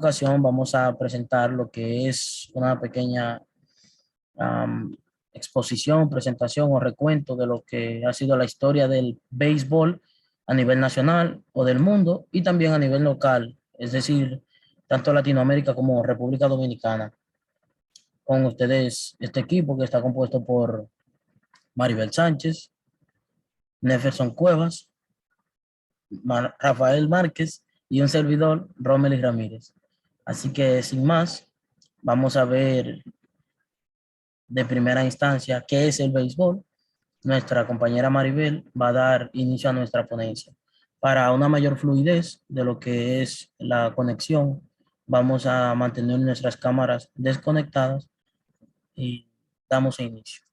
ocasión vamos a presentar lo que es una pequeña am, exposición, presentación o recuento de lo que ha sido la historia del béisbol a nivel nacional o del mundo y también a nivel local, es decir, tanto Latinoamérica como República Dominicana. Con ustedes este equipo que está compuesto por Maribel Sánchez, Neferson Cuevas, Rafael Márquez y un servidor, Romelis Ramírez. Así que sin más, vamos a ver de primera instancia qué es el béisbol. Nuestra compañera Maribel va a dar inicio a nuestra ponencia. Para una mayor fluidez de lo que es la conexión, vamos a mantener nuestras cámaras desconectadas y damos inicio.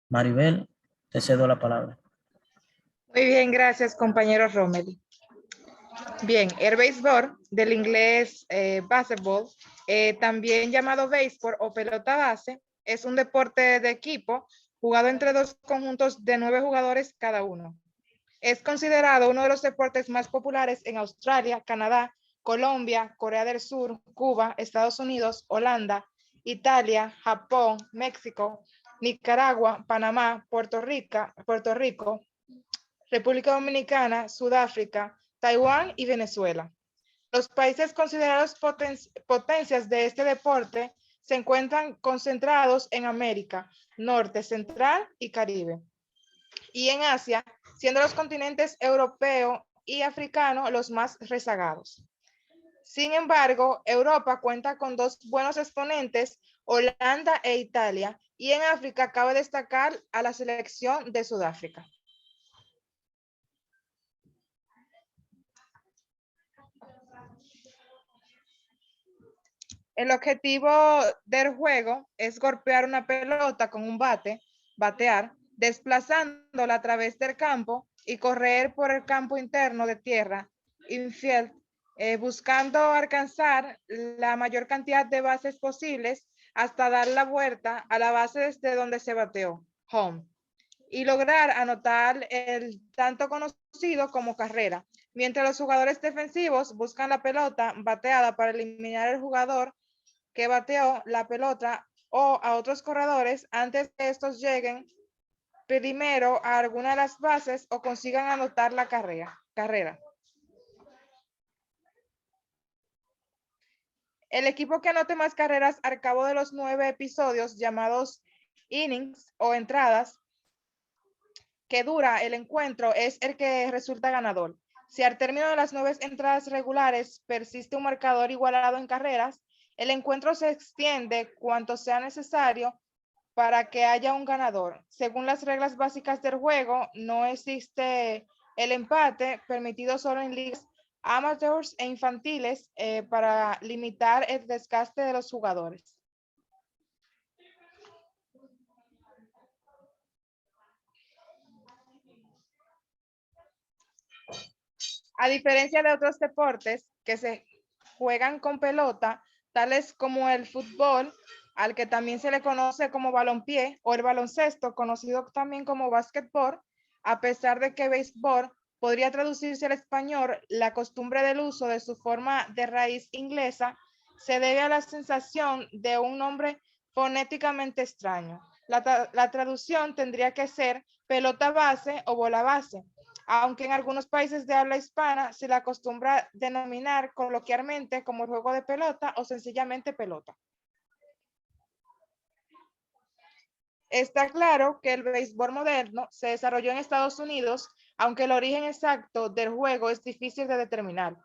Maribel, te cedo la palabra. Muy bien, gracias, compañero Romeli. Bien, el béisbol, del inglés basketball, también llamado béisbol o pelota base, es un deporte de equipo jugado entre dos conjuntos de 9 jugadores cada uno. Es considerado uno de los deportes más populares en Australia, Canadá, Colombia, Corea del Sur, Cuba, Estados Unidos, Holanda, Italia, Japón, México, Nicaragua, Panamá, Puerto Rico, República Dominicana, Sudáfrica, Taiwán y Venezuela. Los países considerados potencias de este deporte se encuentran concentrados en América, Norte, Central y Caribe, y en Asia, siendo los continentes europeo y africano los más rezagados. Sin embargo, Europa cuenta con dos buenos exponentes, Holanda e Italia, y en África cabe destacar a la selección de Sudáfrica. El objetivo del juego es golpear una pelota con un bate, batear, desplazándola a través del campo y correr por el campo interno de tierra, infield, buscando alcanzar la mayor cantidad de bases posibles hasta dar la vuelta a la base desde donde se bateó, home, y lograr anotar el tanto conocido como carrera, mientras los jugadores defensivos buscan la pelota bateada para eliminar al jugador que bateó la pelota o a otros corredores antes que estos lleguen primero a alguna de las bases o consigan anotar la carrera. El equipo que anote más carreras al cabo de los 9 episodios llamados innings o entradas que dura el encuentro es el que resulta ganador. Si al término de las 9 entradas regulares persiste un marcador igualado en carreras, el encuentro se extiende cuanto sea necesario para que haya un ganador. Según las reglas básicas del juego, no existe el empate, permitido solo en ligas amateurs e infantiles para limitar el desgaste de los jugadores. A diferencia de otros deportes que se juegan con pelota, tales como el fútbol, al que también se le conoce como balompié, o el baloncesto, conocido también como básquetbol, a pesar de que béisbol podría traducirse al español, la costumbre del uso de su forma de raíz inglesa se debe a la sensación de un nombre fonéticamente extraño. La traducción tendría que ser pelota base o bola base, aunque en algunos países de habla hispana se le acostumbra denominar coloquialmente como juego de pelota o sencillamente pelota. Está claro que el béisbol moderno se desarrolló en Estados Unidos, aunque el origen exacto del juego es difícil de determinar.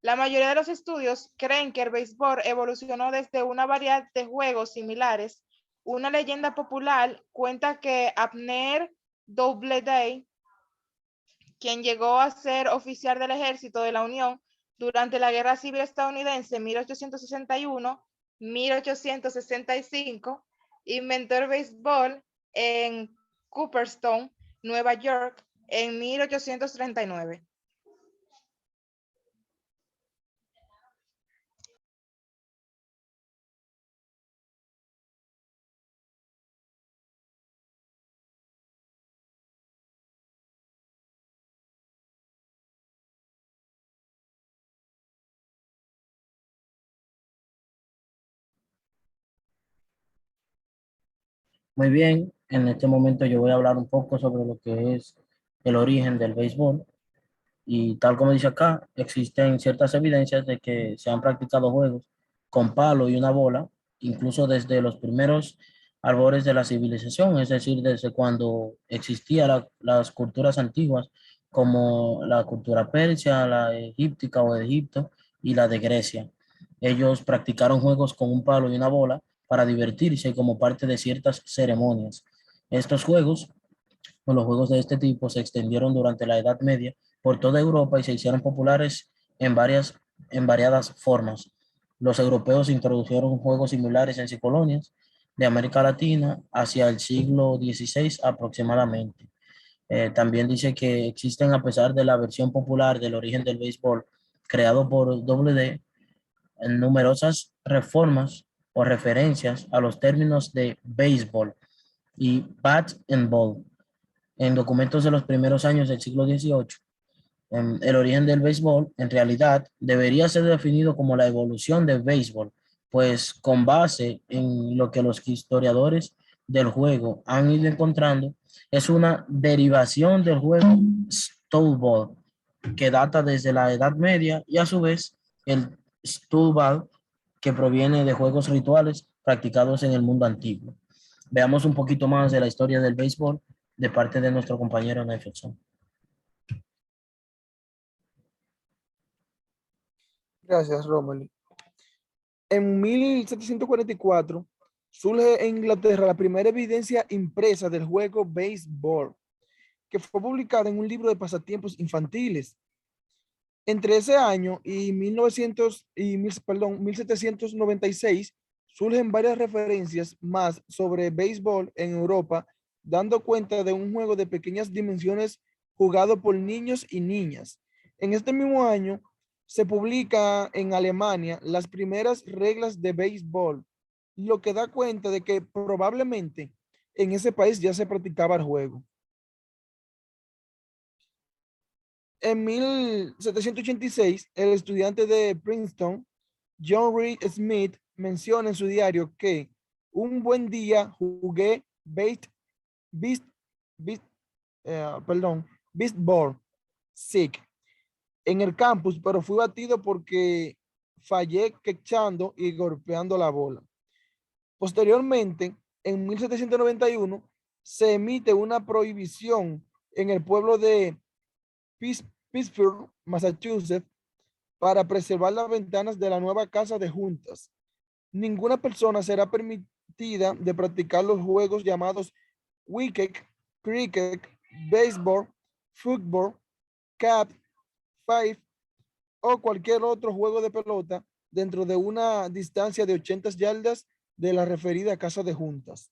La mayoría de los estudios creen que el béisbol evolucionó desde una variedad de juegos similares. Una leyenda popular cuenta que Abner Doubleday, quien llegó a ser oficial del Ejército de la Unión durante la Guerra Civil Estadounidense 1861-1865, inventó el béisbol en Cooperstown, Nueva York, en 1839. Muy bien, en este momento yo voy a hablar un poco sobre lo que es el origen del béisbol. Y tal como dice acá, existen ciertas evidencias de que se han practicado juegos con palo y una bola, incluso desde los primeros albores de la civilización, es decir, desde cuando existían las culturas antiguas, como la cultura persia, la egíptica o de Egipto y la de Grecia. Ellos practicaron juegos con un palo y una bola para divertirse como parte de ciertas ceremonias. Estos juegos los juegos de este tipo se extendieron durante la Edad Media por toda Europa y se hicieron populares en variadas formas. Los europeos introdujeron juegos similares en sus colonias de América Latina hacia el siglo XVI aproximadamente. También dice que existen, a pesar de la versión popular del origen del béisbol creado por W.D., en numerosas reformas o referencias a los términos de béisbol y bat and ball en documentos de los primeros años del siglo XVIII. El origen del béisbol, en realidad, debería ser definido como la evolución del béisbol, pues con base en lo que los historiadores del juego han ido encontrando, es una derivación del juego Stowball, que data desde la Edad Media, y a su vez el Stowball, que proviene de juegos rituales practicados en el mundo antiguo. Veamos un poquito más de la historia del béisbol de parte de nuestro compañero Nefelson. Gracias, Rommel. En 1744 surge en Inglaterra la primera evidencia impresa del juego béisbol, que fue publicada en un libro de pasatiempos infantiles. Entre ese año y 1796 surgen varias referencias más sobre béisbol en Europa, dando cuenta de un juego de pequeñas dimensiones jugado por niños y niñas. En este mismo año se publica en Alemania las primeras reglas de béisbol, lo que da cuenta de que probablemente en ese país ya se practicaba el juego. En 1786, el estudiante de Princeton, John Reed Smith, menciona en su diario que un buen día jugué beast, beast, baseball sick en el campus, pero fui batido porque fallé quechando y golpeando la bola. Posteriormente, en 1791, se emite una prohibición en el pueblo de Pittsburgh, Massachusetts, para preservar las ventanas de la nueva casa de juntas. Ninguna persona será permitida de practicar los juegos llamados wicket, cricket, baseball, fútbol, cat, five o cualquier otro juego de pelota dentro de una distancia de 80 yardas de la referida casa de juntas.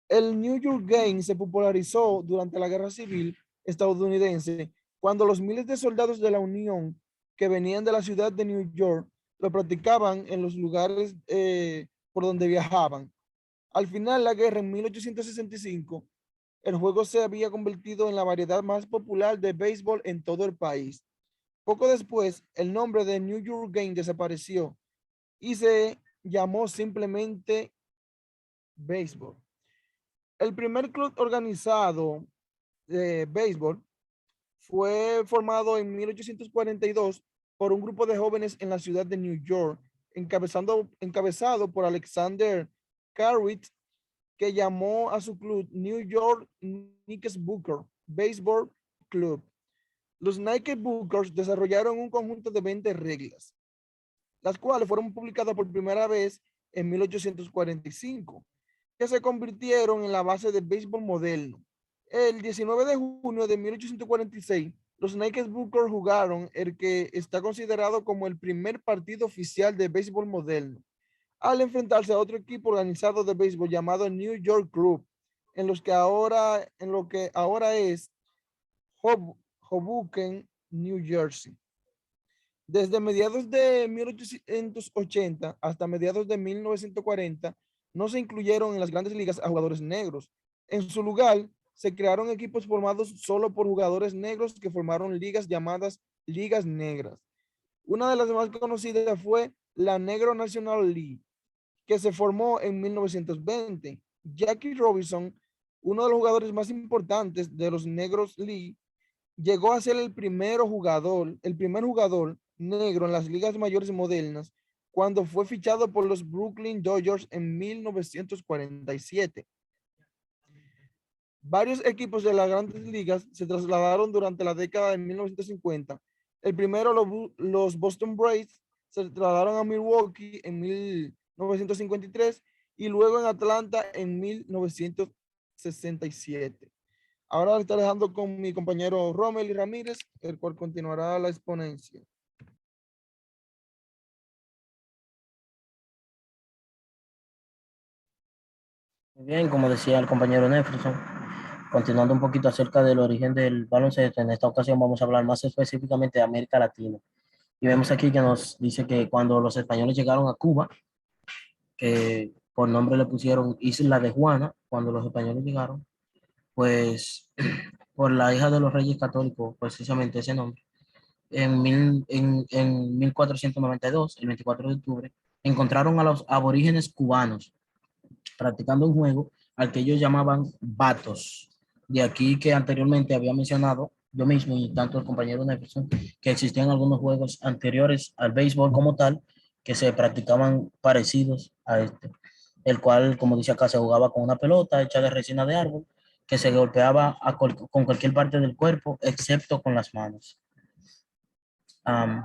El New York Game se popularizó durante la Guerra Civil estadounidense cuando los miles de soldados de la Unión que venían de la ciudad de New York lo practicaban en los lugares por donde viajaban. Al final de la guerra, en 1865, el juego se había convertido en la variedad más popular de béisbol en todo el país. Poco después, el nombre de New York Game desapareció y se llamó simplemente béisbol. El primer club organizado de béisbol fue formado en 1842 por un grupo de jóvenes en la ciudad de New York, encabezado por Alexander Cartwright, que llamó a su club New York Knickerbocker Baseball Club. Los Knickerbockers desarrollaron un conjunto de 20 reglas, las cuales fueron publicadas por primera vez en 1845, que se convirtieron en la base del béisbol moderno. El 19 de junio de 1846, los Knickerbockers jugaron el que está considerado como el primer partido oficial de béisbol moderno, al enfrentarse a otro equipo organizado de béisbol llamado New York Club, en lo que ahora es Hoboken, New Jersey. Desde mediados de 1880 hasta mediados de 1940, no se incluyeron en las grandes ligas a jugadores negros. En su lugar, se crearon equipos formados solo por jugadores negros que formaron ligas llamadas ligas negras. Una de las más conocidas fue la Negro National League, que se formó en 1920. Jackie Robinson, uno de los jugadores más importantes de los Negros League, llegó a ser el primer jugador negro en las ligas mayores modernas cuando fue fichado por los Brooklyn Dodgers en 1947. Varios equipos de las grandes ligas se trasladaron durante la década de 1950. El primero, los Boston Braves, se trasladaron a Milwaukee en 1953 y luego en Atlanta en 1967. Ahora está dejando con mi compañero Romely Ramírez, el cual continuará la exponencia. Muy bien, como decía el compañero Neferson, continuando un poquito acerca del origen del baloncesto, en esta ocasión vamos a hablar más específicamente de América Latina. Y vemos aquí que nos dice que cuando los españoles llegaron a Cuba, que por nombre le pusieron Isla de Juana, cuando los españoles llegaron, pues por la hija de los reyes católicos, precisamente ese nombre, en 1492, el 24 de octubre, encontraron a los aborígenes cubanos practicando un juego al que ellos llamaban batos. De aquí que anteriormente había mencionado yo mismo y tanto el compañero Neferson, que existían algunos juegos anteriores al béisbol como tal, que se practicaban parecidos a este, el cual, como dice acá, se jugaba con una pelota hecha de resina de árbol, que se golpeaba con cualquier parte del cuerpo, excepto con las manos. Um,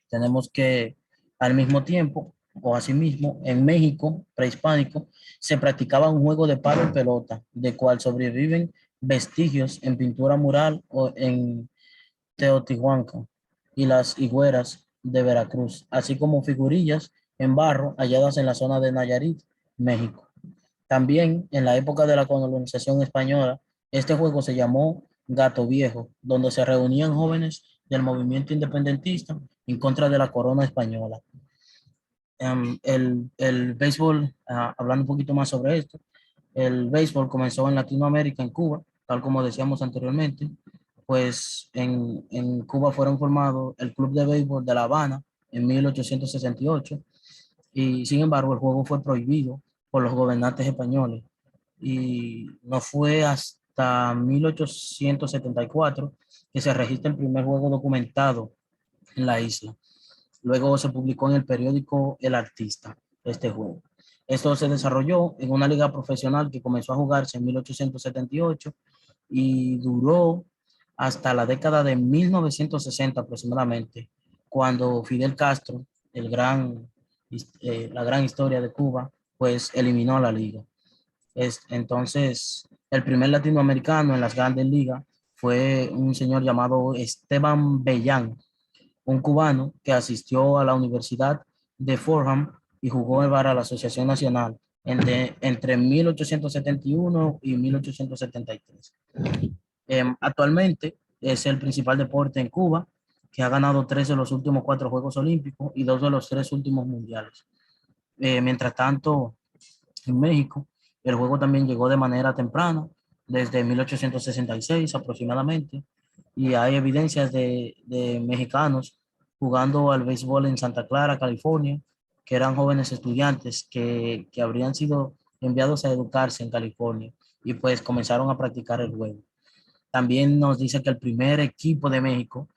Tenemos que al mismo tiempo, o asimismo, en México prehispánico, se practicaba un juego de palo y pelota, de cual sobreviven vestigios en pintura mural o en Teotihuacán y las higueras de Veracruz, así como figurillas en barro halladas en la zona de Nayarit, México. También en la época de la colonización española, este juego se llamó Gato Viejo, donde se reunían jóvenes del movimiento independentista en contra de la corona española. El béisbol, hablando un poquito más sobre esto, el béisbol comenzó en Latinoamérica, en Cuba, tal como decíamos anteriormente, pues en Cuba fueron formados el Club de Béisbol de La Habana en 1868 y sin embargo el juego fue prohibido por los gobernantes españoles y no fue hasta 1874 que se registra el primer juego documentado en la isla. Luego se publicó en el periódico El Artista este juego. Esto se desarrolló en una liga profesional que comenzó a jugarse en 1878 y duró hasta la década de 1960 aproximadamente, cuando Fidel Castro, la gran historia de Cuba, pues eliminó la liga. Entonces, el primer latinoamericano en las grandes ligas fue un señor llamado Esteban Bellán, un cubano que asistió a la Universidad de Fordham y jugó para la Asociación Nacional entre 1871 y 1873. Actualmente es el principal deporte en Cuba, que ha ganado 3 de los últimos 4 Juegos Olímpicos y 2 de los 3 últimos mundiales. Mientras tanto, en México, el juego también llegó de manera temprana, desde 1866 aproximadamente, y hay evidencias de mexicanos jugando al béisbol en Santa Clara, California, que eran jóvenes estudiantes que habrían sido enviados a educarse en California y pues comenzaron a practicar el juego. También nos dice que el primer equipo de México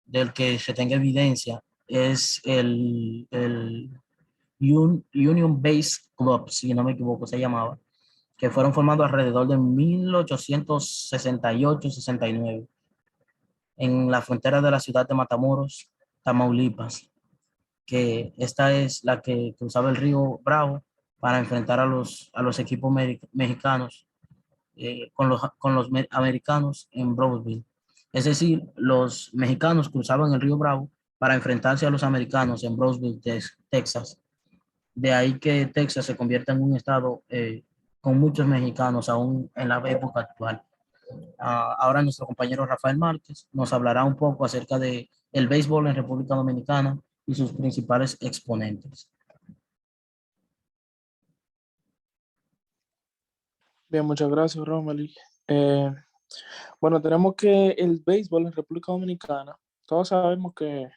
del que se tenga evidencia es el Union Base Club, si no me equivoco, se llamaba, que fueron formados alrededor de 1868-69 en la frontera de la ciudad de Matamoros, Tamaulipas, que esta es la que cruzaba el río Bravo para enfrentar a los equipos mexicanos con los americanos en Brownsville. Es decir, los mexicanos cruzaban el río Bravo para enfrentarse a los americanos en Brownsville, Texas. De ahí que Texas se convierta en un estado con muchos mexicanos aún en la época actual. Ahora nuestro compañero Rafael Márquez nos hablará un poco acerca de el béisbol en República Dominicana y sus principales exponentes. Bien, muchas gracias, Romely. Eh, bueno, tenemos que el béisbol en República Dominicana, todos sabemos que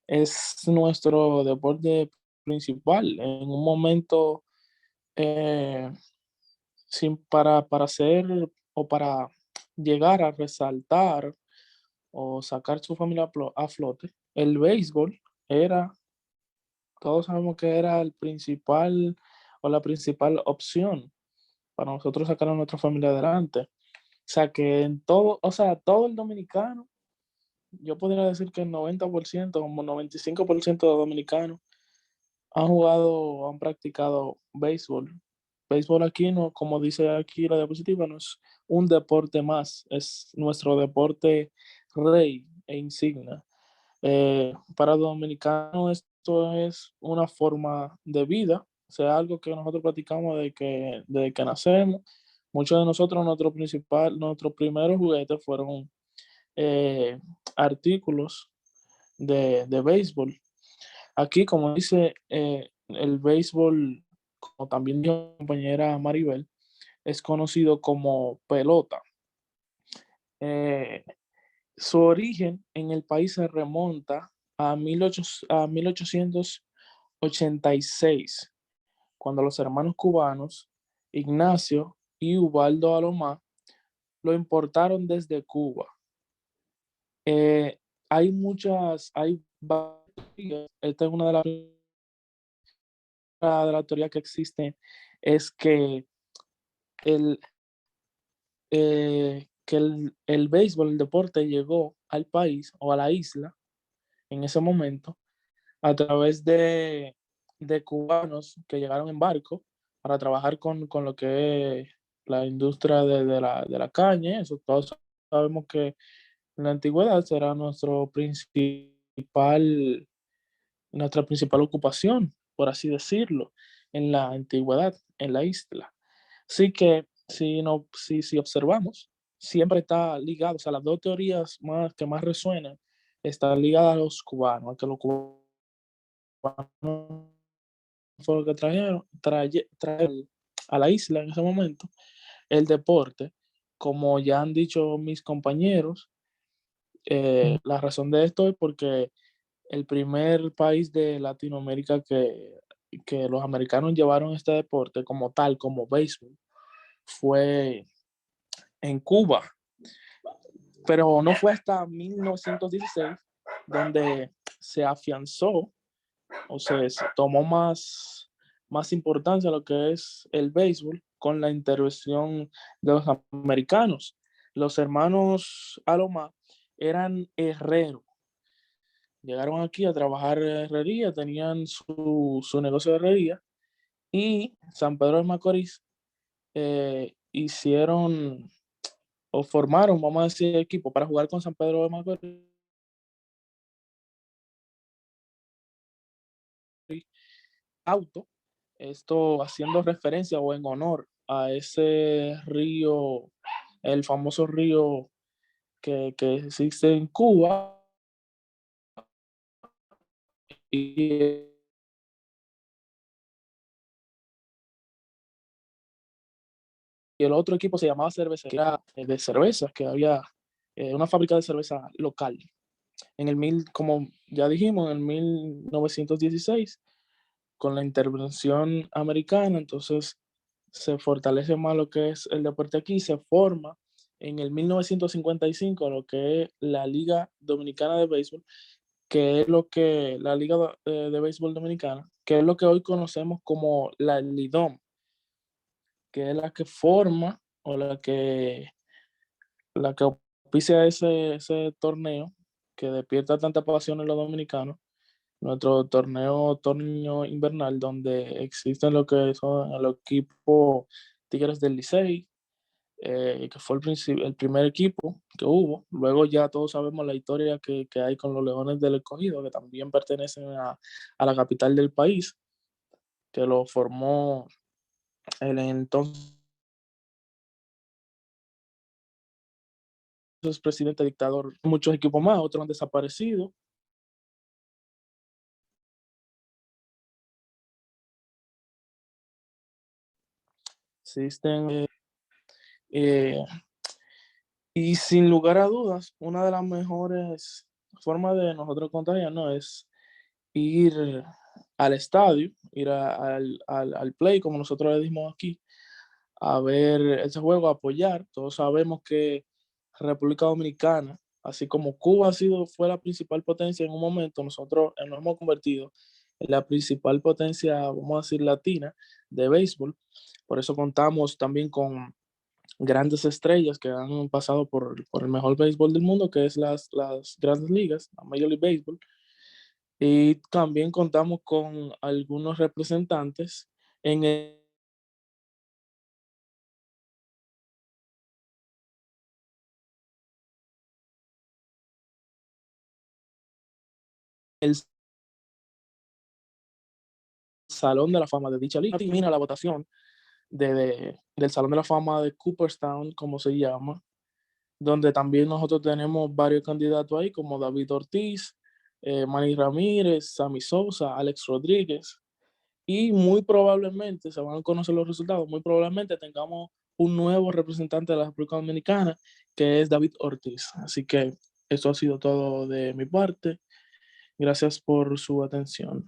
es nuestro deporte principal. En un momento, eh, para hacer o para llegar a resaltar o sacar su familia a flote, el béisbol era, todos sabemos que era el principal o la principal opción para nosotros sacar a nuestra familia adelante. O sea que en todo, o sea, todo el dominicano, yo podría decir que el 90%, como 95% de dominicanos han jugado o han practicado béisbol. Béisbol aquí no, como dice aquí la diapositiva, no es un deporte más, es nuestro deporte rey e insignia. Para los dominicanos esto es una forma de vida, o sea, algo que nosotros practicamos desde que nacemos. Muchos de nosotros, nuestros primeros juguetes fueron eh, artículos de béisbol. Aquí, como dice, el béisbol, como también dijo mi compañera Maribel, es conocido como pelota. Eh, Su origen en el país se remonta a 1886, cuando los hermanos cubanos Ignacio y Ubaldo Alomar lo importaron desde Cuba. Eh, hay varias teorías. Esta es una de las teorías que existen, es el, el béisbol, el deporte, llegó al país o a la isla en ese momento a través de cubanos que llegaron en barco para trabajar con lo que es la industria de la caña. Eso todos sabemos que en la antigüedad será nuestra principal ocupación, por así decirlo, en la antigüedad, en la isla. Así que si, no, si observamos, siempre está ligado, o sea, las dos teorías que más resuenan están ligadas a los cubanos, a que los cubanos fue lo que trajeron a la isla en ese momento el deporte. Como ya han dicho mis compañeros, la razón de esto es porque el primer país de Latinoamérica que los americanos llevaron este deporte como tal, como béisbol, fue en Cuba. Pero no fue hasta 1916 donde se afianzó o se tomó más importancia a lo que es el béisbol con la intervención de los americanos. Los hermanos Alomar eran herreros. Llegaron aquí a trabajar herrería, tenían su negocio de herrería y San Pedro de Macorís hicieron o formaron, vamos a decir, equipo para jugar con San Pedro de Macorís. Auto, esto haciendo referencia o en honor a ese río, el famoso río que existe en Cuba, y el otro equipo se llamaba Cervecería de Cervezas, que había una fábrica de cerveza local. Como ya dijimos, en el 1916, con la intervención americana, entonces se fortalece más lo que es el deporte aquí, se forma en el 1955 lo que es la Liga Dominicana de Béisbol, que es lo que la Liga de Béisbol Dominicana, que es lo que hoy conocemos como la LIDOM, que es la que forma o la que auspicia ese torneo que despierta tanta pasión en los dominicanos, nuestro torneo invernal, donde existen lo que son el equipo Tigres del Licey, que fue el primer equipo que hubo. Luego ya todos sabemos la historia que hay con los Leones del Escogido, que también pertenecen a la capital del país, que lo formó el entonces presidente dictador. Muchos equipos más, otros han desaparecido. Existen eh, y sin lugar a dudas, una de las mejores formas de nosotros contagiarnos es ir al estadio, ir al play, como nosotros le decimos aquí, a ver ese juego, a apoyar. Todos sabemos que República Dominicana, así como Cuba fue la principal potencia en un momento, nosotros nos hemos convertido en la principal potencia, vamos a decir, latina de béisbol. Por eso contamos también con grandes estrellas que han pasado por el mejor béisbol del mundo, que es las grandes ligas, la Major League Baseball. Y también contamos con algunos representantes en el Salón de la Fama de dicha liga. Termina la votación del Salón de la Fama de Cooperstown, como se llama, donde también nosotros tenemos varios candidatos ahí, como David Ortiz, Manny Ramírez, Sammy Sosa, Alex Rodríguez, y muy probablemente, se van a conocer los resultados, muy probablemente tengamos un nuevo representante de la República Dominicana, que es David Ortiz. Así que eso ha sido todo de mi parte. Gracias por su atención.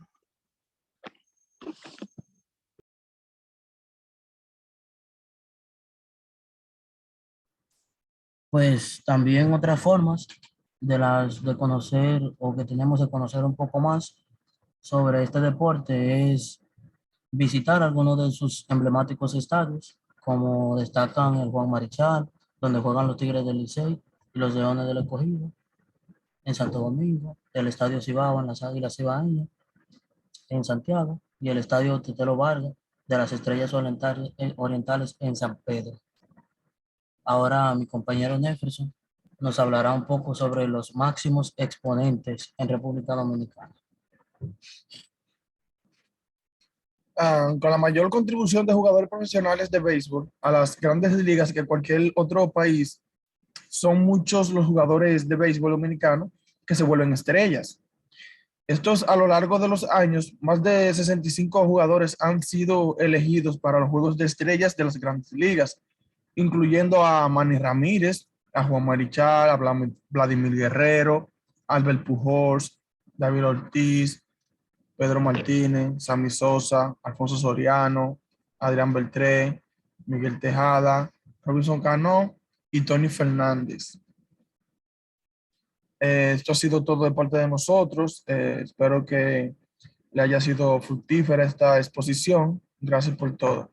Pues también otras formas de conocer o que tenemos de conocer un poco más sobre este deporte es visitar algunos de sus emblemáticos estadios, como destacan el Juan Marichal, donde juegan los Tigres del Licey y los Leones del Escogido, en Santo Domingo, el Estadio Cibao en las Águilas Cibaeñas, en Santiago, y el Estadio Tetelo Vargas de las Estrellas Orientales en San Pedro. Ahora mi compañero Neferson nos hablará un poco sobre los máximos exponentes en República Dominicana. Con la mayor contribución de jugadores profesionales de béisbol a las grandes ligas que cualquier otro país, son muchos los jugadores de béisbol dominicano que se vuelven estrellas. Estos a lo largo de los años, más de 65 jugadores han sido elegidos para los Juegos de Estrellas de las grandes ligas, incluyendo a Manny Ramírez, a Juan Marichal, a Vladimir Guerrero, Albert Pujols, David Ortiz, Pedro Martínez, Sammy Sosa, Alfonso Soriano, Adrián Beltré, Miguel Tejada, Robinson Cano y Tony Fernández. Esto ha sido todo de parte de nosotros. Espero que le haya sido fructífera esta exposición. Gracias por todo.